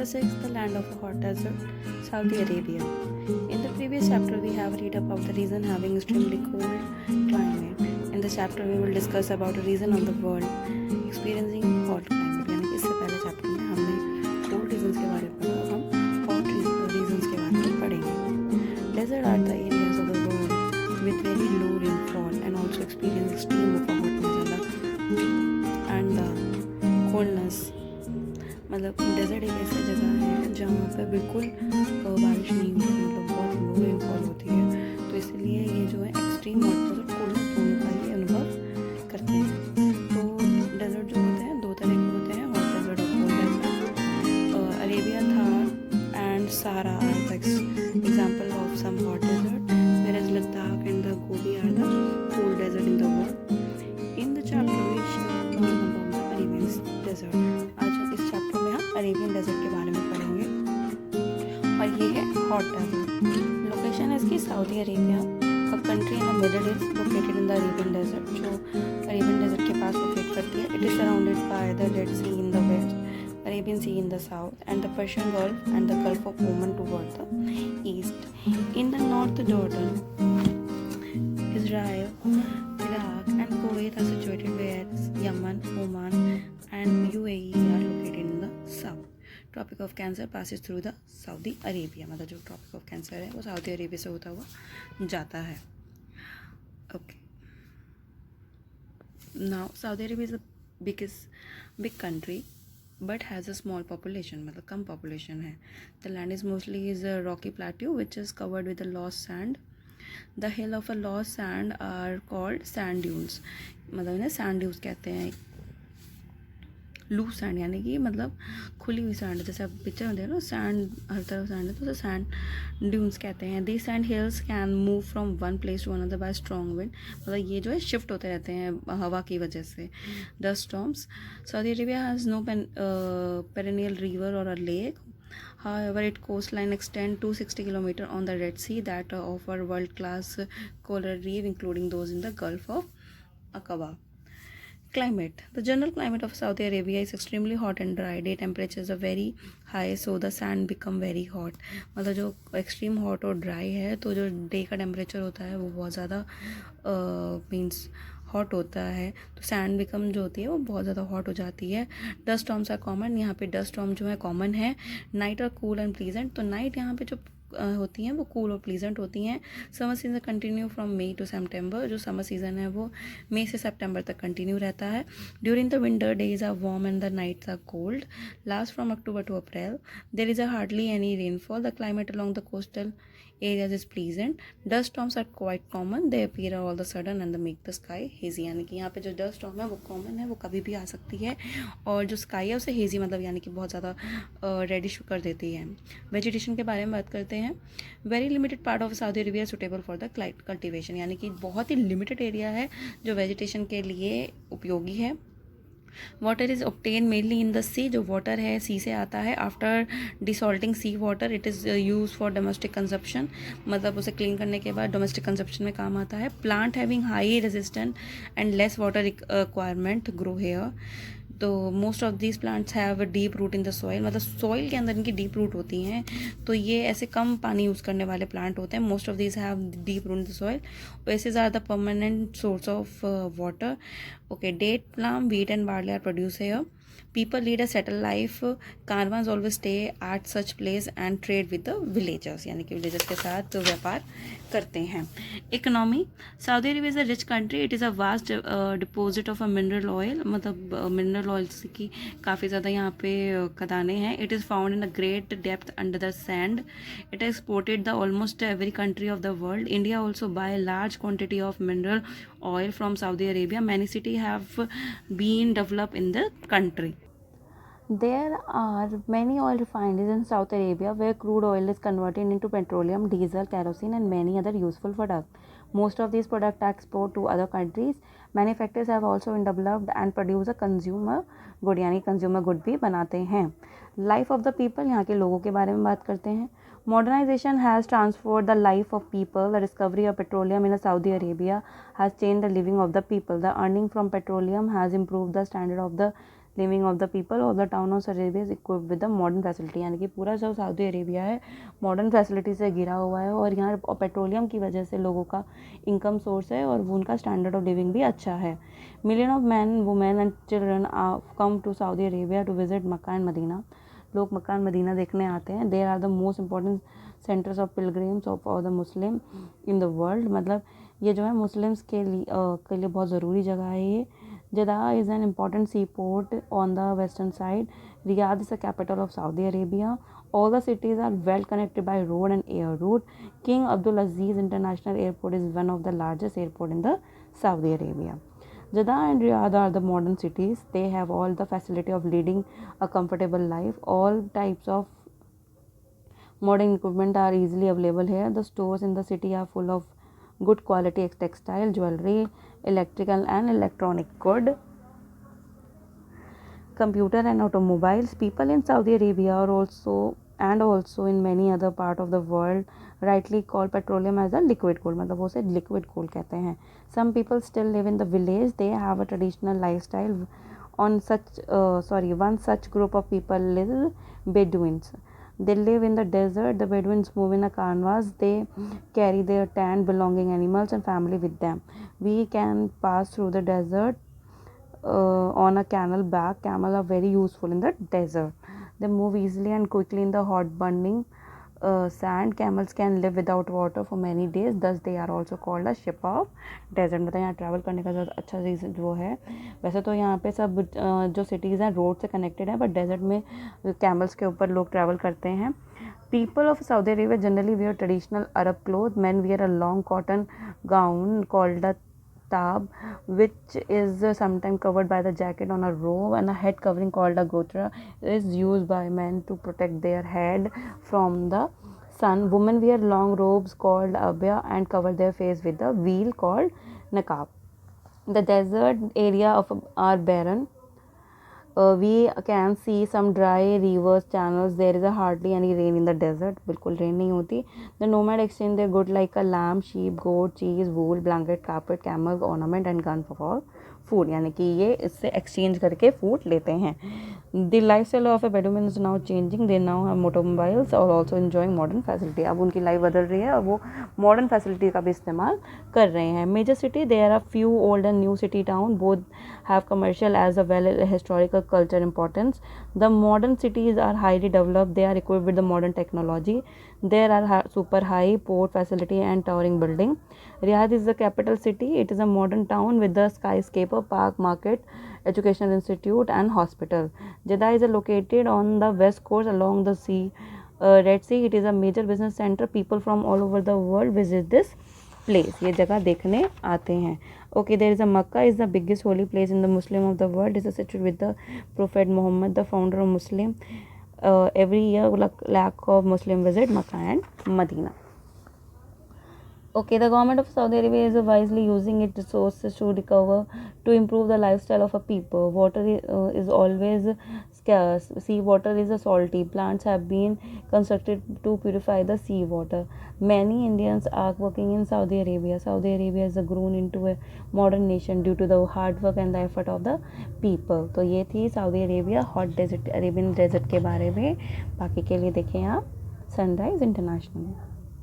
6, the land of a hot desert, Saudi Arabia. In the previous chapter, we have read about the region having extremely cold climate. In this chapter, we will discuss about a region of the world experiencing hot climate. यानी कि इससे पहले chapter में हमने cold regions के बारे में पढ़ा, अब हम hot regions के बारे में पढ़ेंगे. Desert are the areas of the world with very low rainfall and also experience extreme of hotness and the coldness. मतलब डेजर्ट एक ऐसी जगह है जहाँ पे बिल्कुल बारिश नहीं होती, मतलब बहुत लो रेनफॉल होती है, तो इसलिए ये जो है एक्सट्रीम हॉटनेस और कोल्डनेस दोनों का ही अनुभव करते हैं. तो डेजर्ट जो होते हैं दो तरह के होते हैं, हॉट डेजर्ट और cold desert. Arabia, Thar and Sahara are the example of some hot desert, whereas Ladakh and the Gobi are the cold desert in the world. In the chapter we shall learn about the Arabian desert. आज इस chapter में हम Arabian desert के बारे में पढ़ेंगे और ये है हॉट डेजर्ट. लोकेशन है इसकी Saudi Arabia. A country in the Middle East located in the Arabian desert, जो अरेबियन डेजर्ट के पास लोकेट करती है. It is surrounded by the Red Sea in the west, Arabian Sea in the south, and the Persian Gulf and the Gulf of Oman toward the east. In the north, Jordan, Israel, Iraq, and Kuwait are situated, whereas Yemen, Oman, and UAE are located in the south. Tropic of Cancer passes through the Saudi Arabia. मतलब जो Tropic of Cancer है वो Saudi Arabia से होता हुआ जाता है. Okay. Now Saudi Arabia is the big country but has a small population, मतलब कम population है. The land is mostly a rocky plateau which is covered with a lost sand. The hill of a lost sand are called sand dunes. मतलब इन्हें sand dunes कहते हैं. Loose sand यानी कि मतलब खुली हुई सैंड, जैसे आप पिक्चर में देख रहे हो सैंड हर तरफ सैंड है, तो उसे सैंड ड्यून्स कहते हैं. These sand hills can move from one place to another by strong wind. मतलब ये जो है शिफ्ट होते रहते हैं हवा की वजह से. Dust storms. Saudi Arabia has no perennial river or a lake. However, its coastline extends 260 km on the Red Sea that offer world-class coral reef, including those in the Gulf of Aqaba. Climate. The general climate of Saudi Arabia is extremely hot and dry. Day temperatures are very high, so the sand become very hot. मतलब जो extreme hot और dry है, तो जो day का temperature होता है वो बहुत ज़्यादा means हॉट होता है, तो सैंड बिकम जो होती है वो बहुत ज़्यादा हॉट हो जाती है. Dust storms are common. यहाँ पे डस्ट स्टॉर्म जो है कॉमन है. Night are cool and pleasant. तो नाइट यहाँ पे जो होती हैं वो कूल और प्लीजेंट होती हैं. Summer season continue from May to September. जो समर सीजन है वो मई से सितंबर तक कंटिन्यू रहता है. During the winter days are warm and the nights are cold. Last from October to April. There is hardly any rainfall. The climate along the coastal areas is pleasant. Dust storms are quite common. They appear all of a sudden and they make the sky hazy. यानी कि यहाँ पे जो dust storm है वो common है, वो कभी भी आ सकती है, और जो स्काई है उसे हेजी मतलब यानी कि बहुत ज़्यादा रेडिश कर देती है. वेजिटेशन के बारे में बात करते हैं. Very limited part of Saudi Arabia suitable for the cultivation. यानी कि बहुत ही लिमिटेड एरिया है जो वेजिटेशन के लिए उपयोगी है. Water is obtain mainly in the sea. जो वाटर है सी से आता है. After desalting sea water it is use for domestic consumption. मतलब उसे क्लीन करने के बाद डोमेस्टिक कंजप्शन में काम आता है. Plant having high resistant and less water requirement grow here. तो most of these plants have deep root in the soil. मतलब सॉइल के अंदर इनकी डीप रूट होती हैं, तो ये ऐसे कम पानी यूज़ करने वाले प्लांट होते हैं. Most of these have deep root in the soil. Oasis are the permanent source of water. Okay. Date, plum, wheat and barley are produced here. People lead a settled life. Caravans always stay at such place and trade with the villagers. यानी कि villagers के साथ तो व्यापार करते हैं. Economy. Saudi Arabia is a rich country. It is a vast deposit of a mineral oil. मतलब mineral oils की काफ़ी ज़्यादा यहाँ पे खदानें हैं. It is found in a great depth under the sand. It exported the almost every country of the world. India also by large quantity of mineral oil from Saudi Arabia. Many cities have been developed in the country. There are many oil refineries in Saudi Arabia where crude oil is converted into petroleum, diesel, kerosene and many other useful products. Most of these products are exported to other countries. Many factories have also been developed and produce a consumer good, यानी consumer good भी बनाते हैं. Life of the people, यहाँ के लोगों के बारे में बात करते हैं. Modernization has transformed the life of people. The discovery of petroleum in Saudi Arabia has changed the living of the people. The earning from petroleum has improved the standard of the living of the people of the town of Arabia is equipped with the modern facility, यानी कि पूरा जो Saudi Arabia है modern facility से घिरा हुआ है और यहाँ पेट्रोलियम की वजह से लोगों का इनकम सोर्स है और उनका स्टैंडर्ड ऑफ लिविंग भी अच्छा है। Million of man women and children come to Saudi Arabia to visit Mecca and Medina, लोग मक्का एंड मदीना देखने आते हैं। There are the most important centres of pilgrims of the Muslim in the world, मतलब ये जो है Muslims के लिए बहुत ज़रूरी जगह है ये। Jeddah is an important seaport on the western side. Riyadh is the capital of Saudi Arabia. All the cities are well connected by road and air route. King Abdulaziz International Airport is one of the largest airport in the Saudi Arabia. Jeddah and Riyadh are the modern cities. They have all the facility of leading a comfortable life. All types of modern equipment are easily available here. The stores in the city are full of good quality textile, jewelry, electrical and electronic good, computer and automobiles. People in Saudi Arabia are also in many other part of the world rightly call petroleum as a liquid gold, मतलब उसे liquid gold कहते हैं. Some people still live in the village. They have a traditional lifestyle. One such group of people is Bedouins. They live in the desert. The Bedouins move in a caravans. They carry their tent, belonging animals and family with them. We can pass through the desert on a camel back. Camels are very useful in the desert. They move easily and quickly in the hot burning sand. Camels can live without water for many days. Thus they are also called a ship of desert. मतलब यहाँ travel करने का जो अच्छा reason वो है. वैसे तो यहाँ पे सब जो सिटीज़ हैं रोड से कनेक्टेड है, बट डेजर्ट में कैमल्स के ऊपर लोग ट्रैवल करते हैं. People of Saudi Arabia generally wear traditional Arab clothes. Men wear a long cotton gown called a tab, which is sometimes covered by the jacket on a robe, and a head covering called a gotra is used by men to protect their head from the sun. Women wear long robes called abaya and cover their face with a veil called niqab. The desert area of are barren. We can see some dry rivers, channels. There is hardly any rain in the desert. बिल्कुल rain नहीं होती. The nomad exchange their goods like a lamb, sheep, goat, cheese, wool, blanket, carpet, camel, ornament and gun for food. यानी कि ये इससे exchange करके food लेते हैं. The lifestyle of a Bedouin is now changing. They now have automobiles और also enjoying modern facility. अब उनकी लाइफ बदल रही है और वो modern facility का भी इस्तेमाल कर रहे हैं. Major city, there are few old and new city town. Both have commercial as well as historical culture importance. The modern cities are highly developed. They are equipped with the modern technology. There are super high port facility and towering building. Riyadh is the capital city. It is a modern town with the skyscraper, park, market, educational institute and hospital. Jeddah is located on the west coast along the sea, Red Sea. It is a major business center. People from all over the world visit this place. ये जगह देखने आते हैं. Okay, there is a Makkah is the biggest holy place in the Muslim of the world. It is situated with the Prophet Muhammad, the founder of Muslim. Every year, lakh of Muslim visit Makkah and Medina. Okay, the government of Saudi Arabia is wisely using its resources to recover, to improve the lifestyle of a people. Water is always scarce. Sea water is a salty. Plants have been constructed to purify the sea water. Many Indians are working in Saudi Arabia. Saudi Arabia has grown into a modern nation due to the hard work and the effort of the people. तो ये थी Saudi Arabia hot desert Arabian desert के बारे में. बाकी के लिए देखें आप सनराइज इंटरनेशनल में.